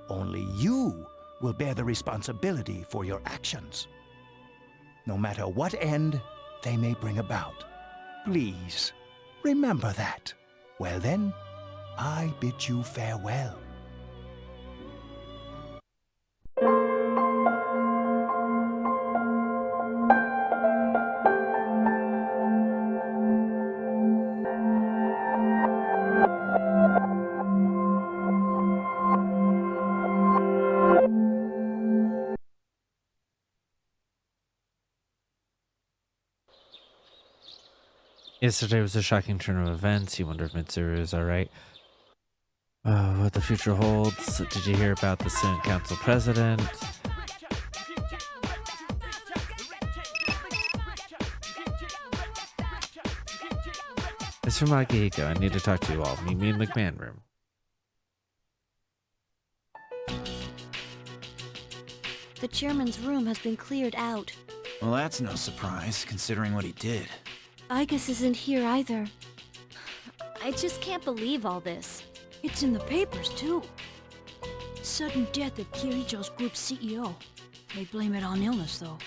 only you will bear the responsibility for your actions, no matter what end they may bring about. Please, remember that. Well then, I bid you farewell. Yesterday was a shocking turn of events. You wonder if Mitsuru is alright. What the future holds. Did you hear about the Senate Council President? It's from Akihiko. I need to talk to you all. Meet me in the command room. The chairman's room has been cleared out. Well, that's no surprise, considering what he did. Igus isn't here either. I just can't believe all this. It's in the papers, too. Sudden death of Kirijo's group's CEO. They blame it on illness, though.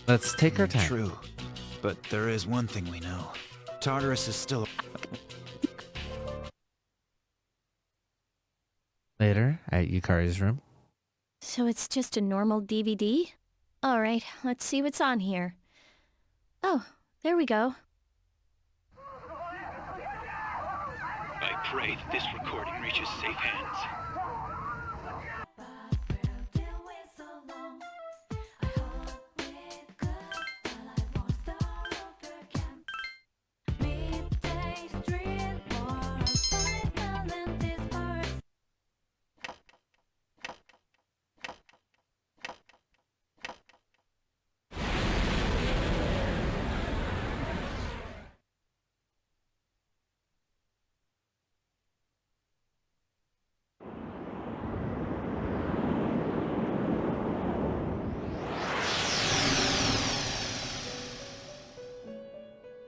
Let's take our time. True, but there is one thing we know. Tartarus is still... Later, at Yukari's room. So it's just a normal DVD? Alright, let's see what's on here. Oh, there we go. I pray that this recording reaches safe hands.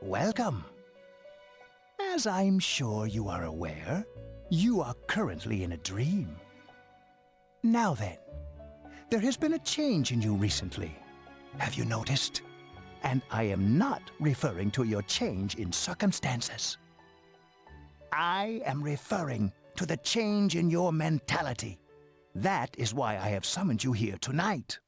Welcome. As I'm sure you are aware, you are currently in a dream. Now then, there has been a change in you recently. Have you noticed? And I am not referring to your change in circumstances. I am referring to the change in your mentality. That is why I have summoned you here tonight.